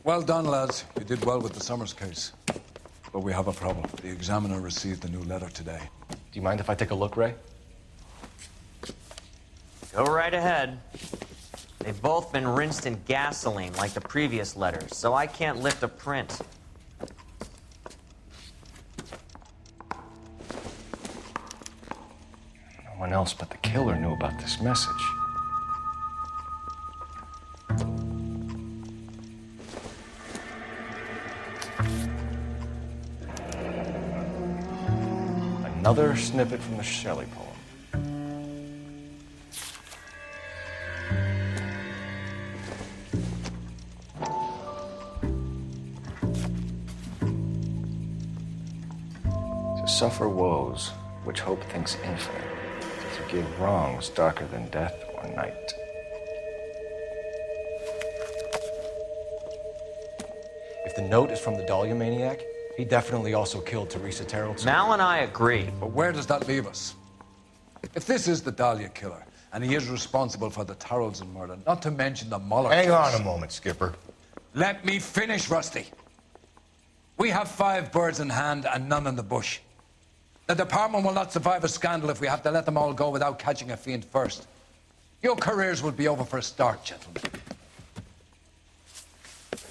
Well done, lads. You did well with the Summers case. But we have a problem. The examiner received a new letter today. Do you mind if I take a look, Ray? Go right ahead. They've both been rinsed in gasoline like the previous letters, so I can't lift a print. No one else but the killer knew about this message. Another snippet from the Shelley poem. To suffer woes which hope thinks infinite, to forgive wrongs darker than death or night. If the note is from the Dahlia maniac, he definitely also killed Teresa Terrellson. Mal and I agree. But where does that leave us? If this is the Dahlia killer, and he is responsible for the Terrellson murder, not to mention the Moller Hang case. on a moment, Skipper. Let me finish, Rusty. We have 5 birds in hand and none in the bush. The department will not survive a scandal if we have to let them all go without catching a fiend first. Your careers will be over for a start, gentlemen.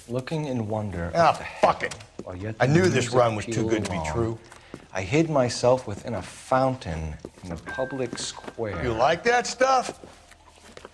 Looking in wonder. Ah, fuck it. While yet I the knew this music run was too pealed good to be along, true. I hid myself within a fountain in the public square. You like that stuff?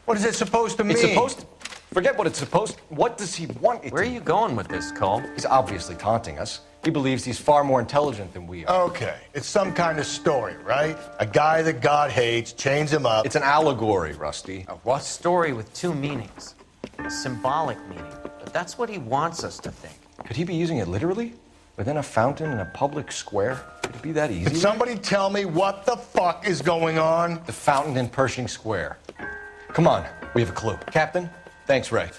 What is it supposed to mean? It's supposed to... Forget what it's supposed... What does he want it Where are to you going with this, Cole? He's obviously taunting us. He believes he's far more intelligent than we are. Okay, it's some kind of story, right? A guy that God hates, chains him up. It's an allegory, Rusty. A what? Story with 2 meanings. A symbolic meaning. But that's what he wants us to think. Could he be using it literally? Within a fountain in a public square? Could it be that easy? Can somebody tell me what the fuck is going on? The fountain in Pershing Square. Come on, we have a clue. Captain, thanks, Ray.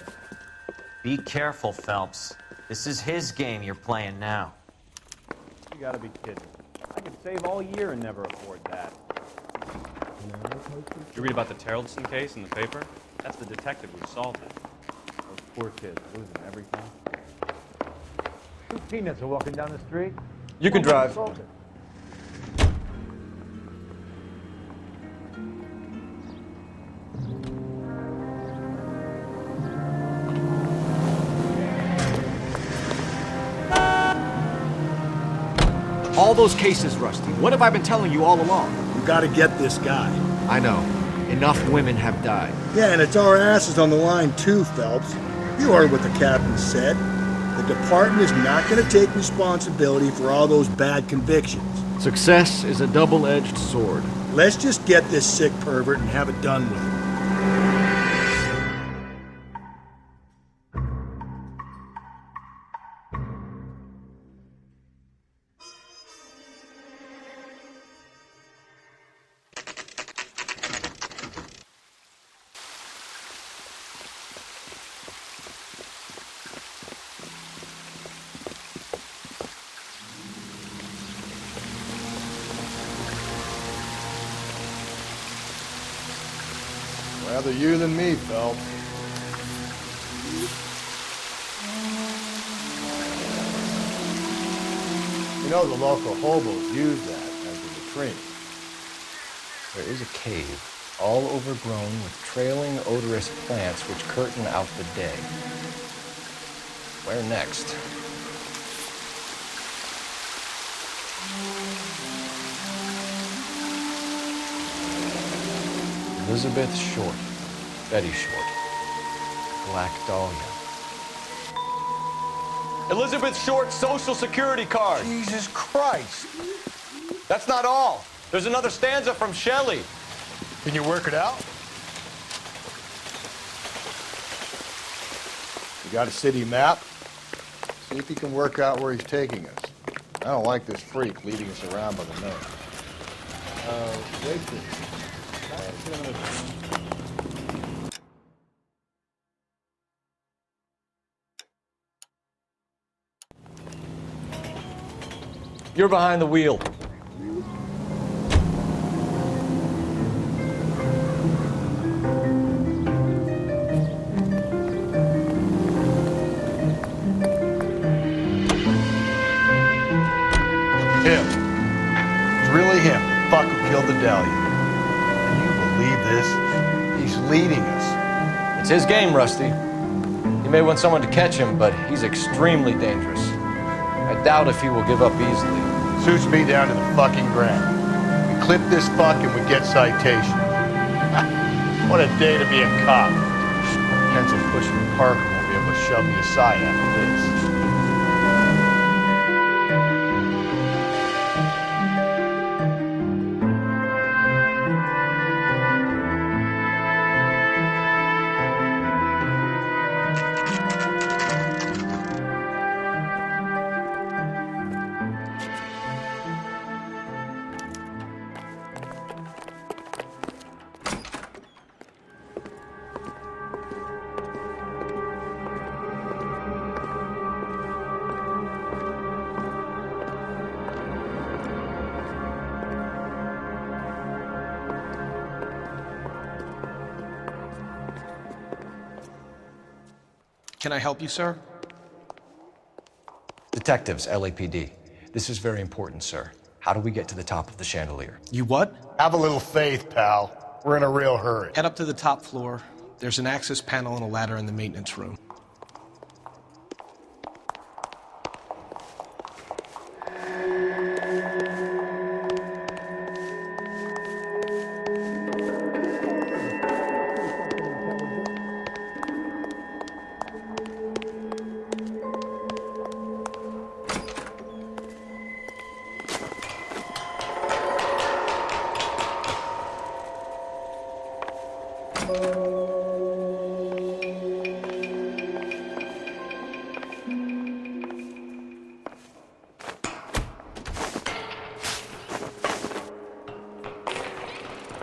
Be careful, Phelps. This is his game you're playing now. You gotta be kidding. I could save all year and never afford that. Did you read about the Terrellson case in the paper? That's the detective who solved it. Those poor kids losing everything. 2 peanuts are walking down the street. You can drive. Assaulted. All those cases, Rusty. What have I been telling you all along? You gotta get this guy. I know. Enough women have died. Yeah, and it's our asses on the line too, Phelps. You heard what the captain said. The department is not gonna take responsibility for all those bad convictions. Success is a double-edged sword. Let's just get this sick pervert and have it done with. Rather you than me, Phelps. You know the local hobos use that as a latrine. There is a cave, all overgrown with trailing, odorous plants which curtain out the day. Where next? Elizabeth Short, Betty Short, Black Dahlia. Elizabeth Short's Social Security card. Jesus Christ. That's not all. There's another stanza from Shelley. Can you work it out? You got a city map? See if you can work out where he's taking us. I don't like this freak leading us around by the nose. Wait a minute. You're behind the wheel. Him. It's really him. Fuck who killed the Dahlia. Can you believe this? He's leading us. It's his game, Rusty. You may want someone to catch him, but he's extremely dangerous. I doubt if he will give up easily. Suits me down to the fucking ground. We clip this fuck and we get citation. What a day to be a cop. Pencil pushing Parker won't be able to shove me aside after this. Can I help you, sir? Detectives, LAPD. This is very important, sir. How do we get to the top of the chandelier? You what? Have a little faith, pal. We're in a real hurry. Head up to the top floor. There's an access panel and a ladder in the maintenance room.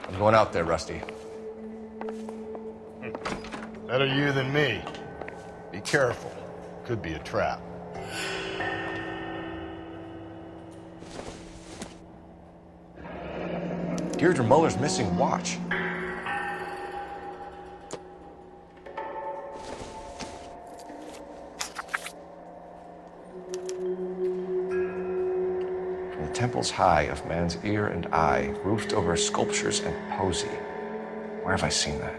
I'm going out there, Rusty. Better you than me. Be careful. Could be a trap. Deidre Moller's missing watch. From the temples high of man's ear and eye, roofed over sculptures and poesy. Where have I seen that?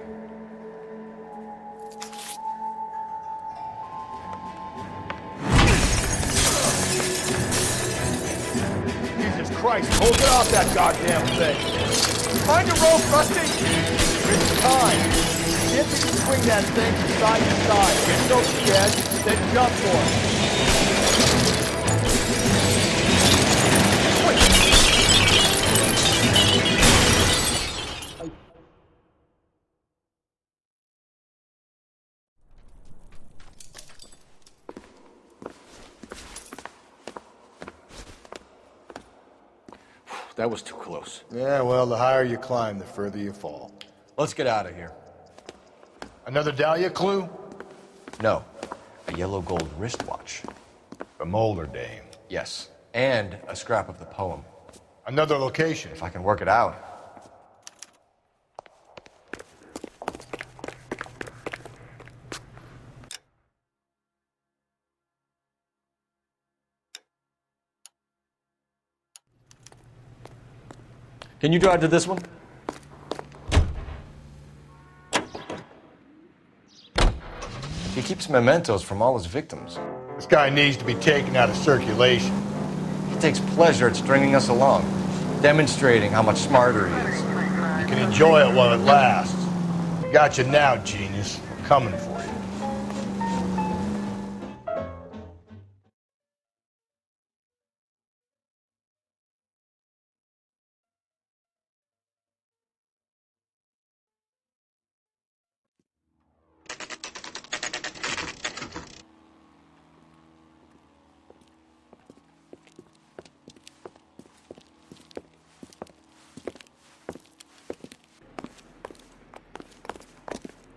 Jesus Christ, hold it off that goddamn thing. Find a rope, Rusty. It's time. See if you can swing that thing from side to side. Get it over the edge, then jump for it. That was too close. Yeah, well, the higher you climb, the further you fall. Let's get out of here. Another Dahlia clue? No, a yellow gold wristwatch. The Moller dame. Yes, and a scrap of the poem. Another location. If I can work it out. Can you drive to this one? He keeps mementos from all his victims. This guy needs to be taken out of circulation. He takes pleasure at stringing us along, demonstrating how much smarter he is. You can enjoy it while it lasts. Got you now, genius. I'm coming for you.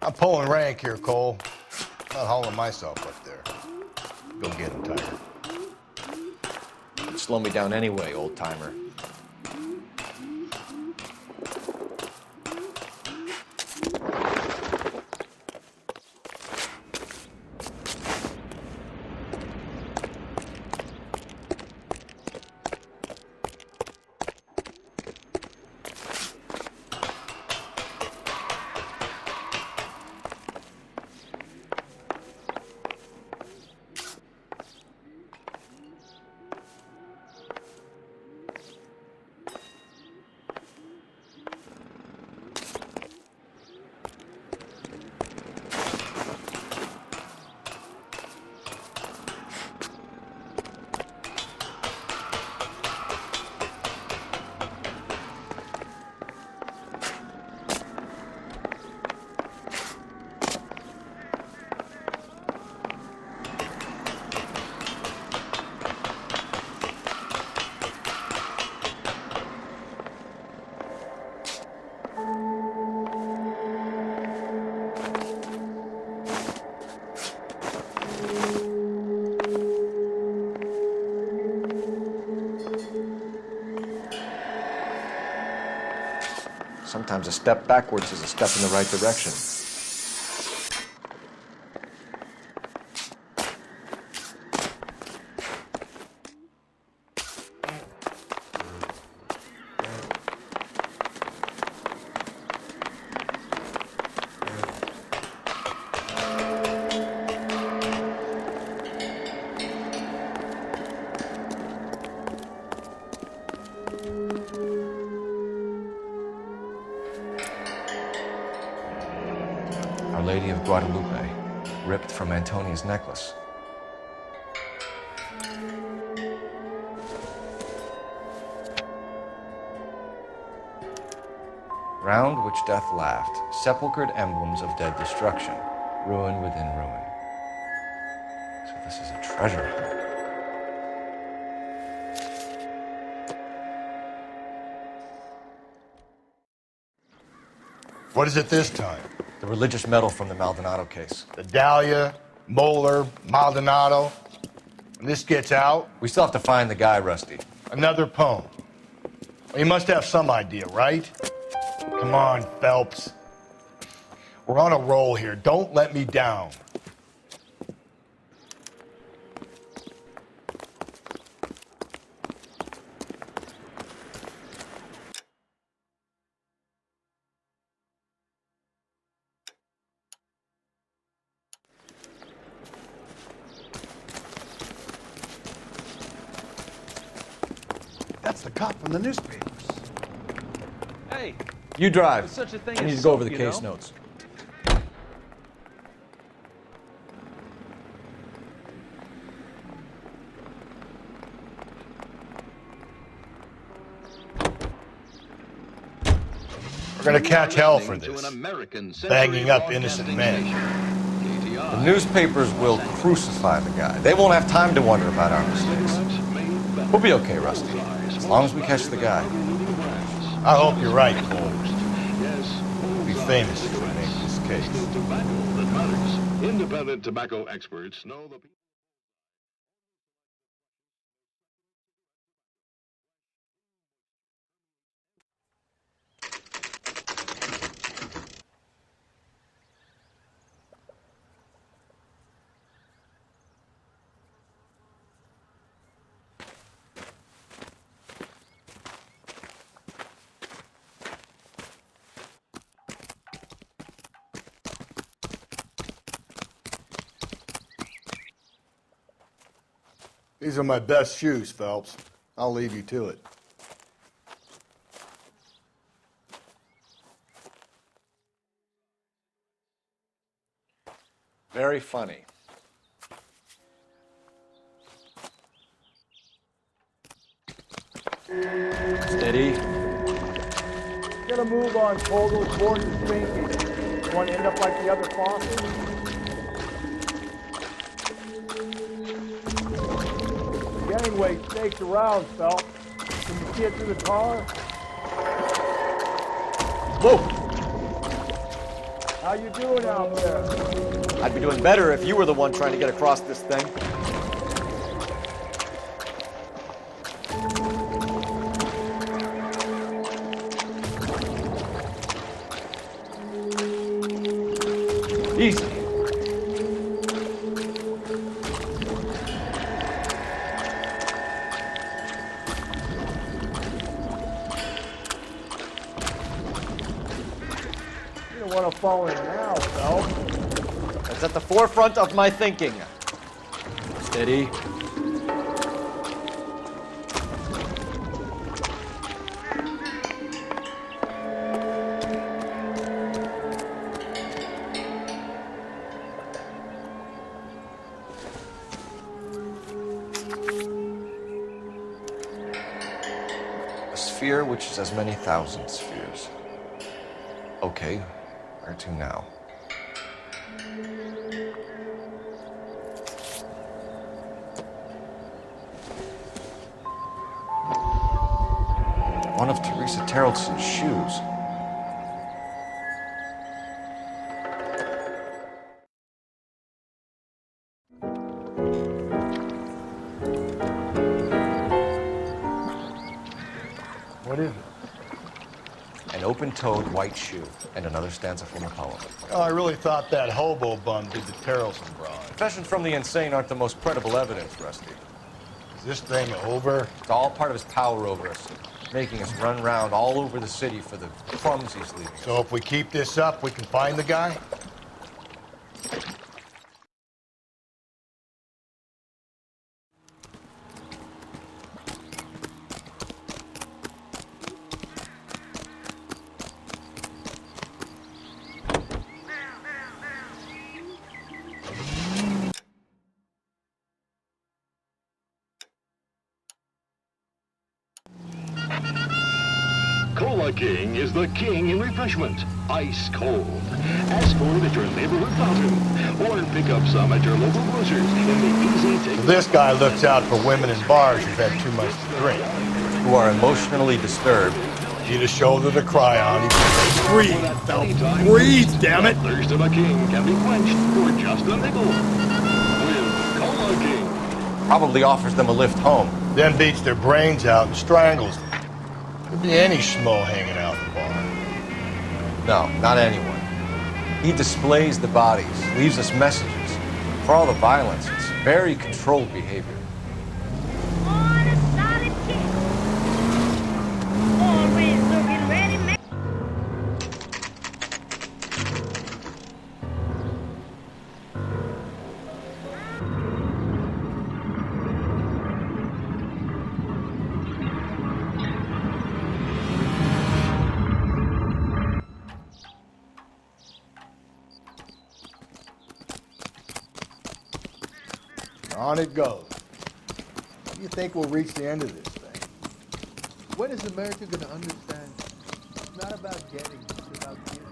I'm pulling rank here, Cole. Not hauling myself up there. Go get him, Tiger. It'd slow me down anyway, old timer. Sometimes a step backwards is a step in the right direction. Our Lady of Guadalupe, ripped from Antonia's necklace. Round which death laughed, sepulchred emblems of dead destruction, ruin within ruin. So this is a treasure hunt. What is it this time? The religious medal from the Maldonado case. The Dahlia, Moller, Maldonado. When this gets out, We still have to find the guy, Rusty. another poem. Well, you must have some idea, right? Come on, Phelps. We're on a roll here. Don't let me down. That's the cop from the newspapers. Hey, You drive. there's such a thing I need as to go over soap, the you case know? notes. We're gonna catch hell for this. Banging up innocent men. The newspapers will crucify the guy. They won't have time to wonder about our mistakes. We'll be okay, Rusty, as long as we catch the guy. I hope you're right, Cole. We'll be famous if we make this case. Independent tobacco experts know the... These are my best shoes, Phelps. I'll leave you to it. Very funny. Steady. Get a move on, Fogel. Board is sinking. You want to end up like the other faucets? Gangway staked around, Phelps. Can you see it through the car? Whoa! How you doing out there? I'd be doing better if you were the one trying to get across this thing. Easy. You don't want to fall in now, Phelps. That's at the forefront of my thinking. Steady. A sphere which is as many thousand spheres. Okay, where to now? One of Teresa Terreldson's shoes. What is it? An oak open-toed white shoe, and another stanza from a poem. Oh, I really thought that hobo bum did the Terrelson broad. Confessions from the insane aren't the most credible evidence, Rusty. Is this thing over? It's all part of his power over us, making us run around all over the city for the crumbs he's leaving us. So if we keep this up, we can find the guy? Cola King is the king in refreshment. Ice cold. Ask for it at your neighborhood fountain. Or pick up some at your local grocers in the easy take. So this guy looks out for women in bars who've had too much to drink. Who are emotionally disturbed. Need a shoulder to cry on. Breathe, Phelps. Breathe, damn it. The thirst of a king can be quenched for just a nickel. With Cola King. Probably offers them a lift home. Then beats their brains out and strangles them. Could be any schmo hanging out in the bar. No, not anyone. He displays the bodies, leaves us messages. For all the violence, it's very controlled behavior. On a solid kick. Always looking ready, man. On it goes. When do you think we'll reach the end of this thing? When is America going to understand? It's not about getting, it's about giving.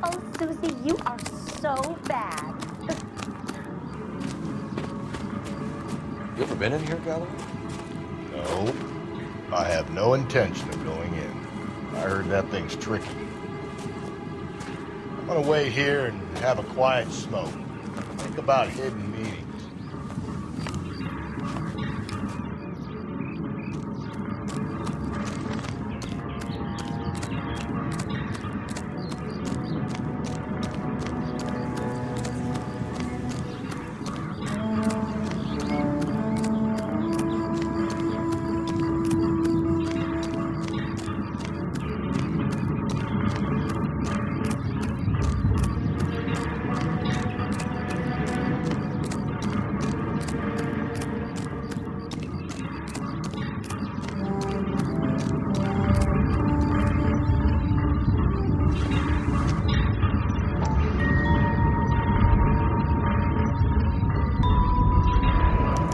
Oh, Susie, you are so bad. You ever been in here, Galloway? No. I have no intention of going in. I heard that thing's tricky. I'm gonna wait here and have a quiet smoke. Think about hidden meetings.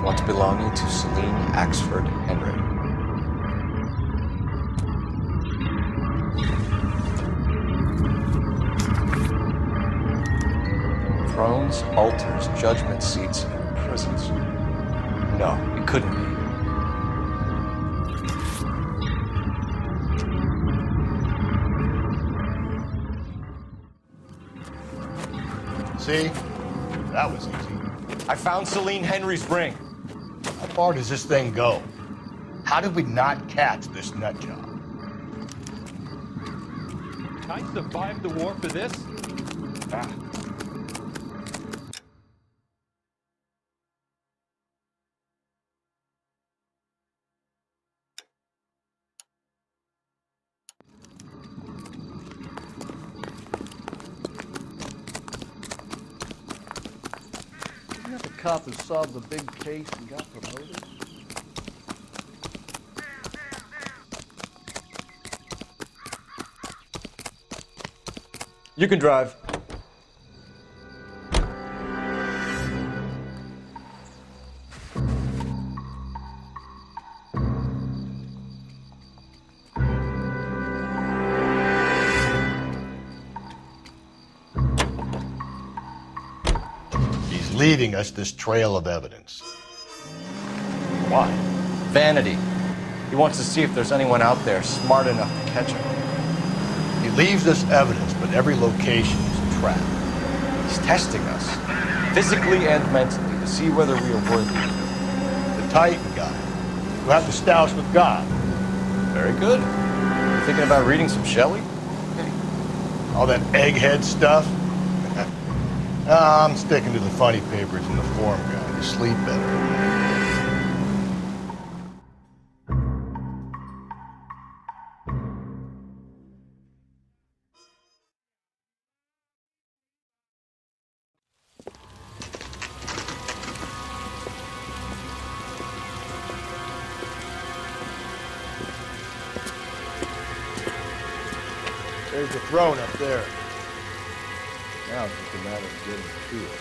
What's belonging to Celine Axford Henry. Thrones, altars, judgment seats, and prisons. No, it couldn't be. See? That was easy. I found Celine Henry's ring. How far does this thing go? How did we not catch this nut job? I survived the war for this? Ah. Isn't that the cop who solved the big case and got promoted? You can drive. He's leaving us this trail of evidence. Why? Vanity. He wants to see if there's anyone out there smart enough to catch him. He leaves us evidence, but every location is a trap. He's testing us, physically and mentally, to see whether we are worthy. The Titan guy, who had the stoush with God. Very good. You thinking about reading some Shelley? All that egghead stuff? I'm sticking to the funny papers and the form guide. You sleep better. There's the throne up there. Now it's just a matter of getting to it.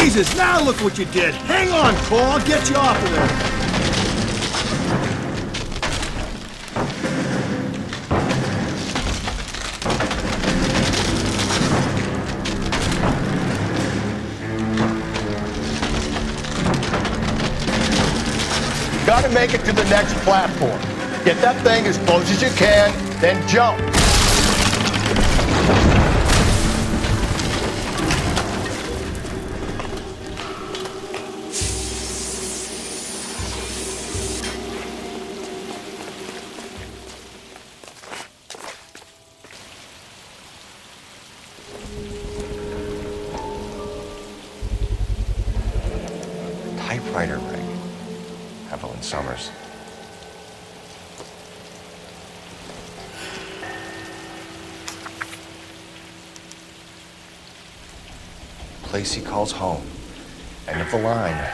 Jesus, now look what you did. Hang on, Cole. I'll get you off of there. Gotta make it to the next platform. Get that thing as close as you can, then jump. Typewriter ring. Evelyn Summers. Place he calls home. End of the line.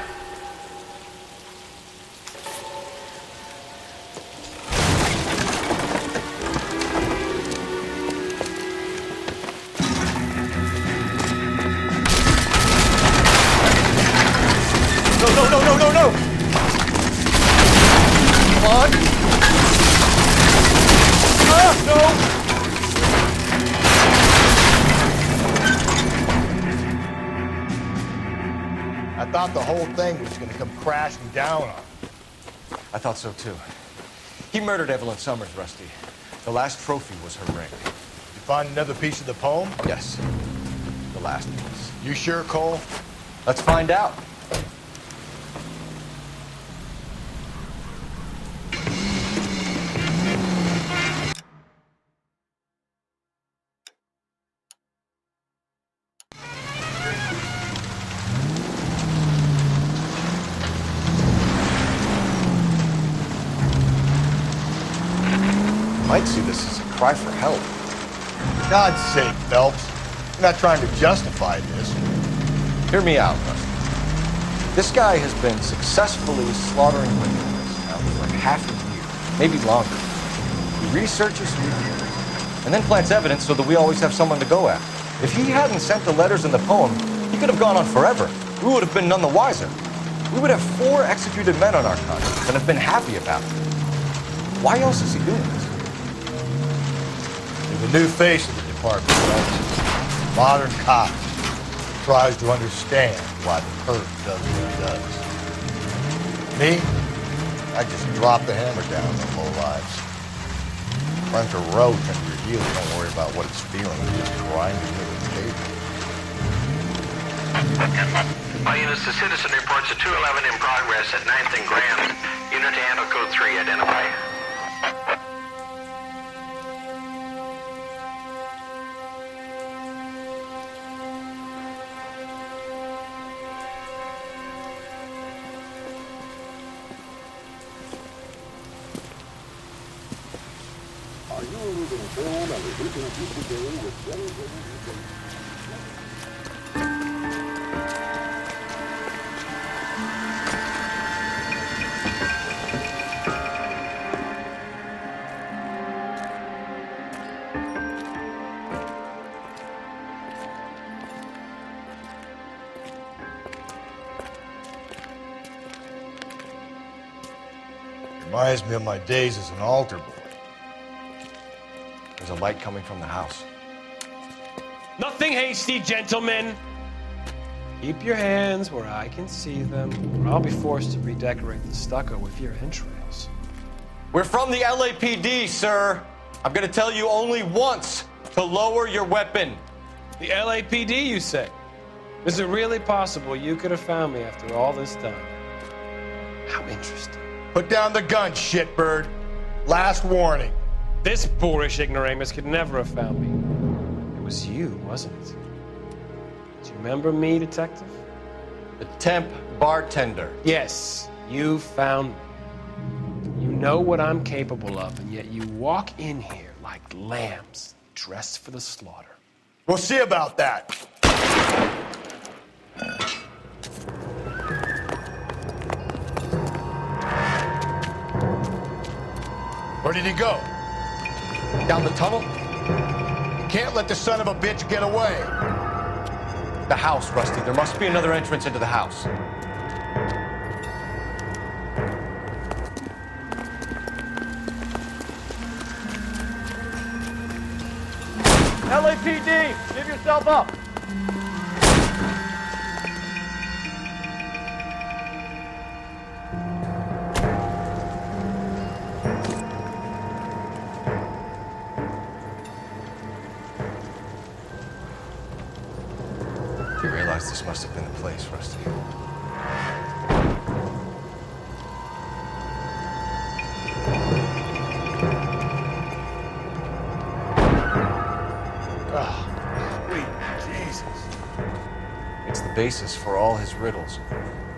No! Come on! Ah, no! I thought the whole thing was gonna come crashing down on him. I thought so too. He murdered Evelyn Summers, Rusty. The last trophy was her ring. You find another piece of the poem? Yes. The last piece. You sure, Cole? Let's find out. Might see this as a cry for help. For God's sake, Phelps. You're not trying to justify this. Hear me out, Rusty. This guy has been successfully slaughtering criminals now for half a year, maybe longer. He researches reviews, and then plants evidence so that we always have someone to go after. If he hadn't sent the letters in the poem, he could have gone on forever. We would have been none the wiser. We would have 4 executed men on our conscience and have been happy about it. Why else is he doing this? You're the new face of the department, Phelps. Modern cop tries to understand why the perp does what it does. Me? I just drop the hammer down on the low lives. Punch a roach under your heels, don't worry about what it's feeling, just grinding it with the paper. My units, the citizen reports a 211 in progress at 9th and Grand. Unit to handle code 3, identify. Reminds me of my days as an altar boy. There's a light coming from the house. Nothing hasty, gentlemen. Keep your hands where I can see them, or I'll be forced to redecorate the stucco with your entrails. We're from the LAPD, sir. I'm gonna tell you only once to lower your weapon. The LAPD, you say? Is it really possible you could have found me after all this time? How interesting. Put down the gun, shitbird. Last warning. This boorish ignoramus could never have found me. It was you, wasn't it? Do you remember me, detective? The temp bartender. Yes, you found me. You know what I'm capable of, and yet you walk in here like lambs dressed for the slaughter. We'll see about that. Where did he go? Down the tunnel? Can't let the son of a bitch get away. The house, Rusty. There must be another entrance into the house. LAPD, give yourself up. You realize this must have been the place, Rusty. It's the basis for all his riddles.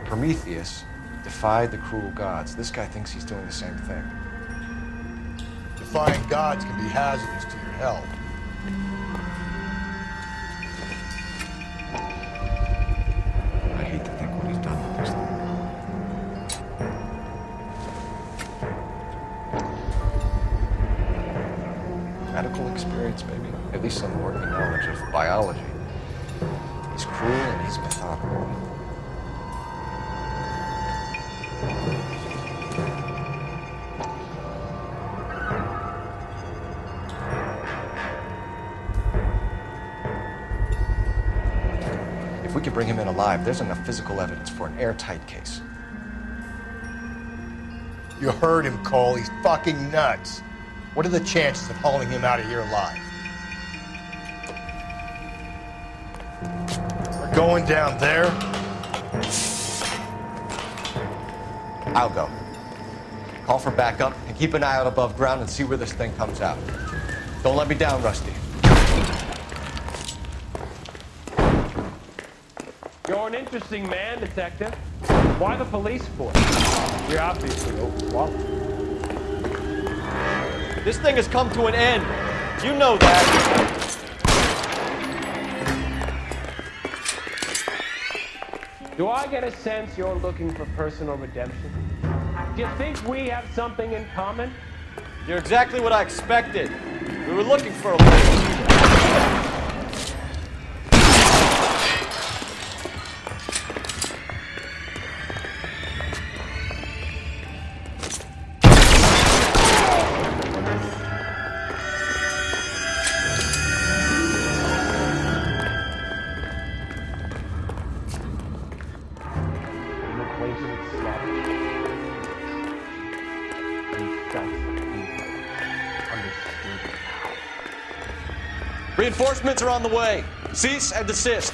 Prometheus defied the cruel gods. This guy thinks he's doing the same thing. Defying gods can be hazardous to your health. I hate to think what he's done with this thing. Medical experience, maybe? At least some working knowledge of biology. He's cruel and he's methodical. If we could bring him in alive, there's enough physical evidence for an airtight case. You heard him, Cole. He's fucking nuts. What are the chances of hauling him out of here alive? We're going down there. I'll go. Call for backup and keep an eye out above ground and see where this thing comes out. Don't let me down, Rusty. You're an interesting man, detective. Why the police force? You're obviously overwhelmed. This thing has come to an end. You know that. Do I get a sense you're looking for personal redemption? Do you think we have something in common? You're exactly what I expected. We were looking for a lady. Reinforcements are on the way. Cease and desist.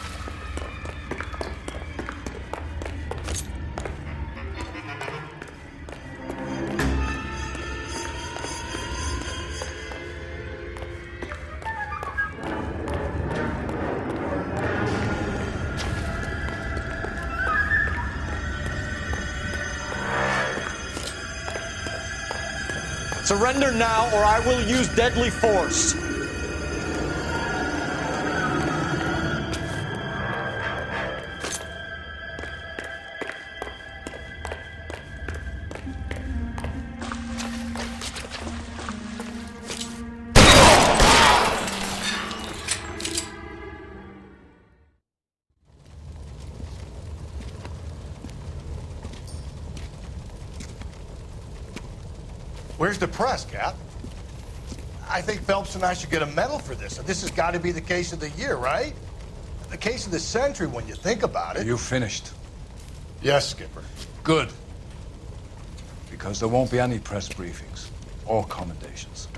Surrender now, or I will use deadly force. Where's the press, Cap? I think Phelps and I should get a medal for this. This has got to be the case of the year, right? The case of the century when you think about it. You finished? Yes, Skipper. Good. Because there won't be any press briefings or commendations.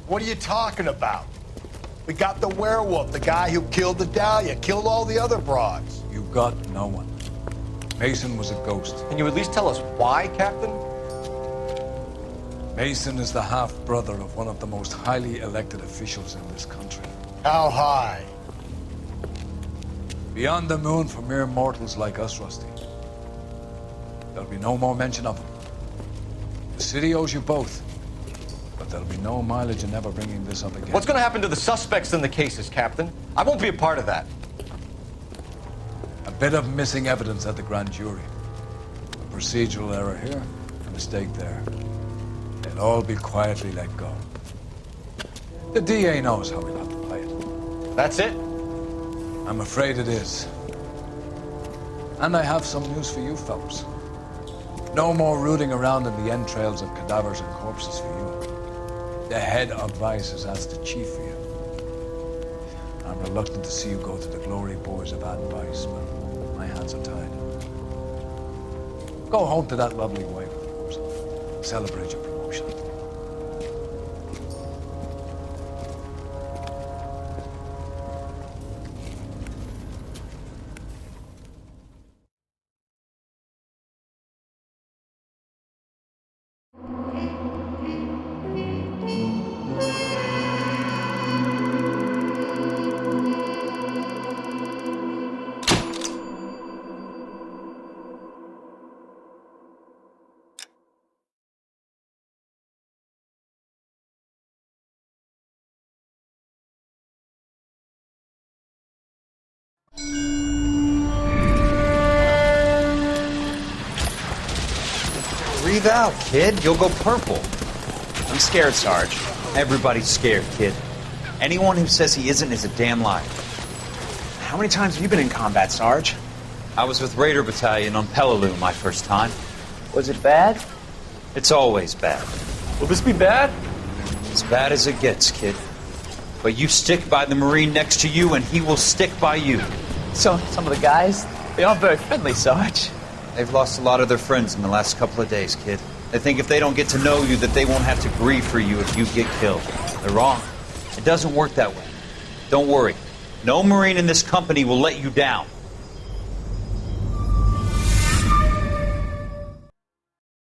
What are you talking about? We got the werewolf, the guy who killed the Dahlia, killed all the other broads. You got no one. Mason was a ghost. Can you at least tell us why, Captain? Mason is the half-brother of one of the most highly elected officials in this country. How high? Beyond the moon for mere mortals like us, Rusty. There'll be no more mention of him. The city owes you both. But there'll be no mileage in ever bringing this up again. What's going to happen to the suspects in the cases, Captain? I won't be a part of that. A bit of missing evidence at the grand jury. A procedural error here, a mistake there. They'll all be quietly let go. The DA knows how we'll have to play it. That's it? I'm afraid it is. And I have some news for you, fellas. No more rooting around in the entrails of cadavers and corpses for you. The head of Vice has asked the chief for you. I'm reluctant to see you go to the glory boys of advice, but my hands are tied. Go home to that lovely wife of yours. Celebrate your promotion. Breathe out, kid. You'll go purple. I'm scared, Sarge. Everybody's scared, kid. Anyone who says he isn't is a damn liar. How many times have you been in combat, Sarge? I was with Raider Battalion on Peleliu my first time. Was it bad? It's always bad. Will this be bad? As bad as it gets, kid. But you stick by the Marine next to you, and he will stick by you. So, some of the guys, they aren't very friendly, Sarge. They've lost a lot of their friends in the last couple of days, kid. They think if they don't get to know you, that they won't have to grieve for you if you get killed. They're wrong. It doesn't work that way. Don't worry. No Marine in this company will let you down.